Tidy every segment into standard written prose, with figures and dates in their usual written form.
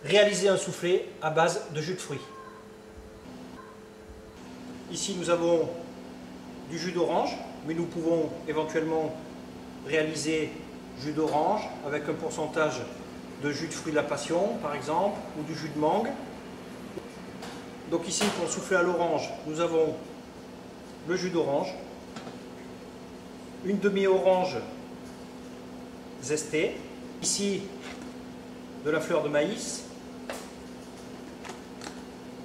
réaliser un soufflé à base de jus de fruits. Ici nous avons du jus d'orange, mais nous pouvons éventuellement réaliser jus d'orange avec un pourcentage de jus de fruits de la passion par exemple, ou du jus de mangue. Donc ici pour souffler à l'orange, nous avons le jus d'orange, une demi-orange zestée, ici de la fleur de maïs,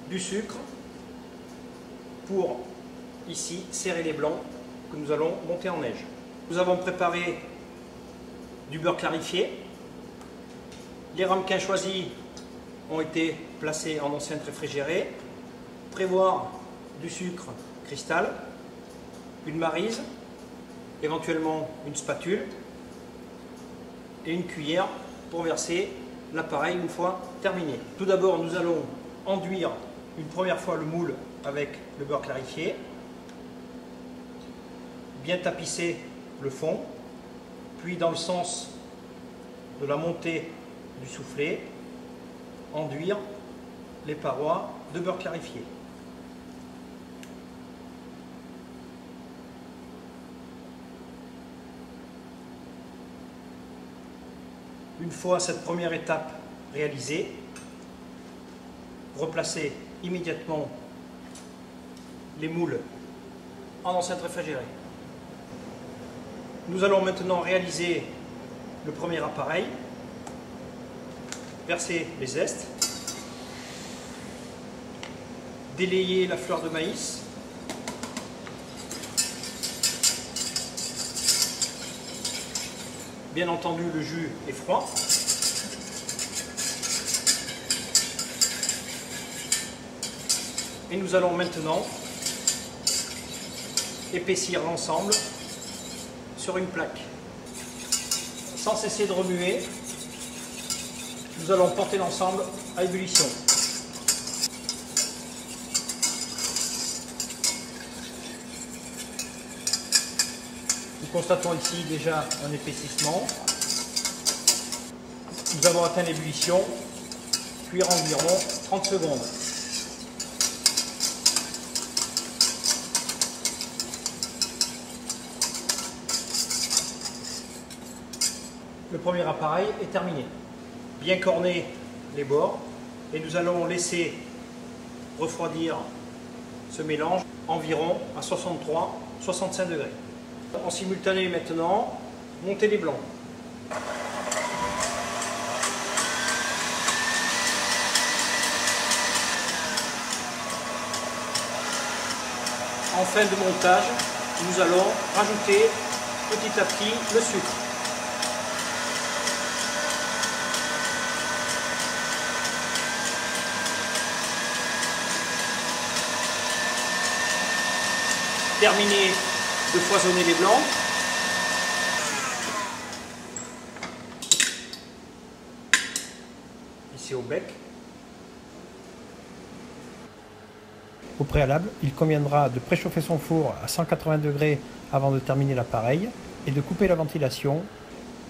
du sucre pour ici serrer les blancs que nous allons monter en neige. Nous avons préparé du beurre clarifié. Les ramequins choisis ont été placés en enceinte réfrigérée. Prévoir du sucre cristal, une maryse, éventuellement une spatule et une cuillère pour verser l'appareil une fois terminé. Tout d'abord, nous allons enduire une première fois le moule avec le beurre clarifié, bien tapisser le fond, puis dans le sens de la montée du soufflé, enduire les parois de beurre clarifié. Une fois cette première étape réalisée, replacez immédiatement les moules en enceinte réfrigérée. Nous allons maintenant réaliser le premier appareil, verser les zestes, délayer la fleur de maïs, bien entendu le jus est froid, et nous allons maintenant épaissir l'ensemble sur une plaque. Sans cesser de remuer, nous allons porter l'ensemble à ébullition. Nous constatons ici déjà un épaississement. Nous avons atteint l'ébullition, cuire environ 30 secondes. Le premier appareil est terminé. Bien corner les bords et nous allons laisser refroidir ce mélange environ à 63-65 degrés. En simultané maintenant, monter les blancs. En fin de montage, nous allons rajouter petit à petit le sucre. Terminer de foisonner les blancs. Ici au bec. Au préalable, il conviendra de préchauffer son four à 180 degrés avant de terminer l'appareil et de couper la ventilation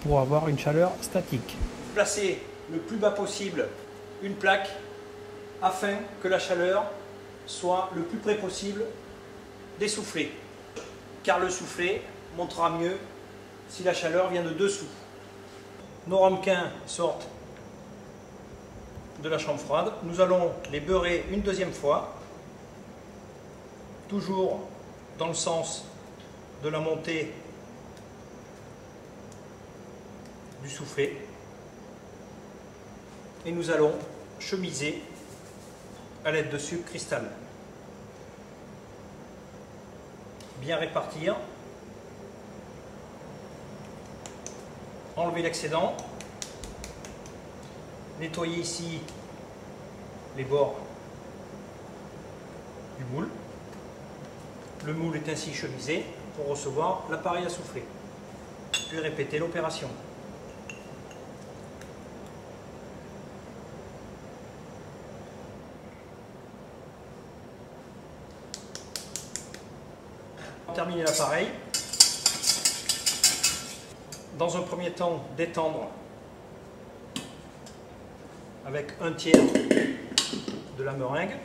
pour avoir une chaleur statique. Placez le plus bas possible une plaque afin que la chaleur soit le plus près possible des soufflets, car le soufflet montera mieux si la chaleur vient de dessous. Nos ramequins sortent de la chambre froide. Nous allons les beurrer une deuxième fois, toujours dans le sens de la montée du soufflet, et nous allons chemiser à l'aide de sucre cristal. Bien répartir, enlever l'excédent, nettoyer ici les bords du moule. Le moule est ainsi chemisé pour recevoir l'appareil à souffler. Puis répéter l'opération. Terminer l'appareil. Dans un premier temps, détendre avec un tiers de la meringue.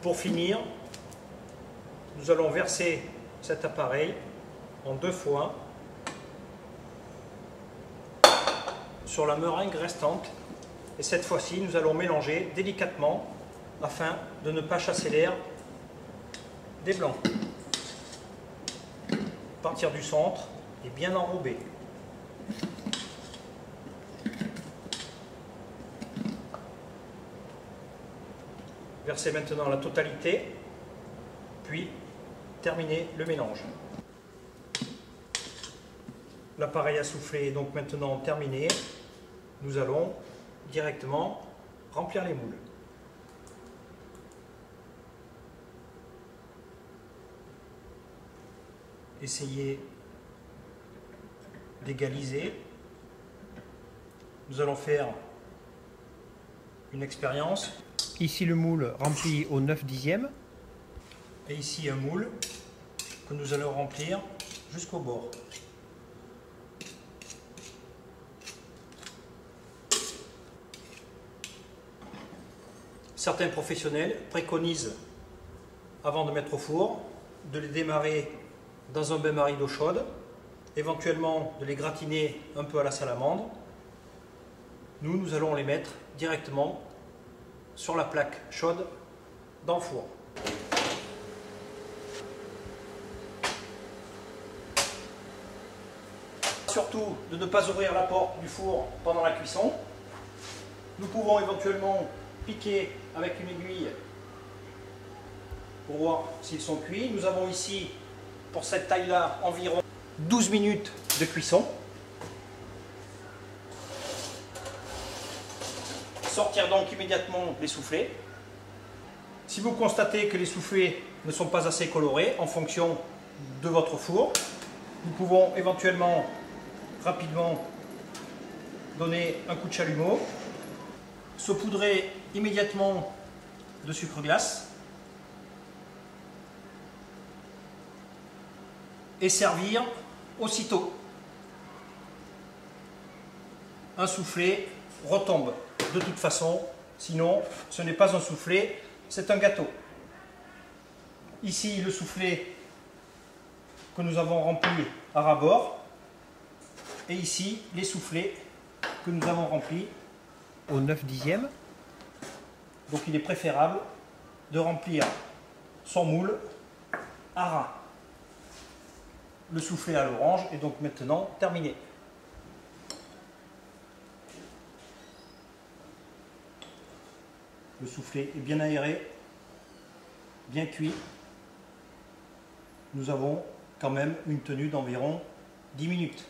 Pour finir, nous allons verser cet appareil en 2 fois sur la meringue restante. Et cette fois-ci, nous allons mélanger délicatement afin de ne pas chasser l'air des blancs. Partir du centre et bien enrober. Versez maintenant la totalité, puis terminez le mélange. L'appareil à souffler est donc maintenant terminé. Nous allons directement remplir les moules. Essayez d'égaliser. Nous allons faire une expérience. Ici le moule rempli au 9/10. Et ici un moule que nous allons remplir jusqu'au bord. Certains professionnels préconisent, avant de mettre au four, de les démarrer dans un bain-marie d'eau chaude, éventuellement de les gratiner un peu à la salamandre. Nous allons les mettre directement sur la plaque chaude dans le four. Surtout de ne pas ouvrir la porte du four pendant la cuisson. Nous pouvons éventuellement piquer avec une aiguille pour voir s'ils sont cuits. Nous avons ici, pour cette taille-là, environ 12 minutes de cuisson. Sortir donc immédiatement les soufflets. Si vous constatez que les soufflets ne sont pas assez colorés en fonction de votre four, nous pouvons éventuellement rapidement donner un coup de chalumeau, saupoudrer immédiatement de sucre glace et servir aussitôt. Un soufflé retombe de toute façon, sinon ce n'est pas un soufflé, c'est un gâteau. Ici le soufflé que nous avons rempli à ras-bord, et ici les soufflets que nous avons remplis au 9/10. Donc il est préférable de remplir son moule à ras. Le soufflé à l'orange est donc maintenant terminé. Le soufflé est bien aéré, bien cuit. Nous avons quand même une tenue d'environ 10 minutes.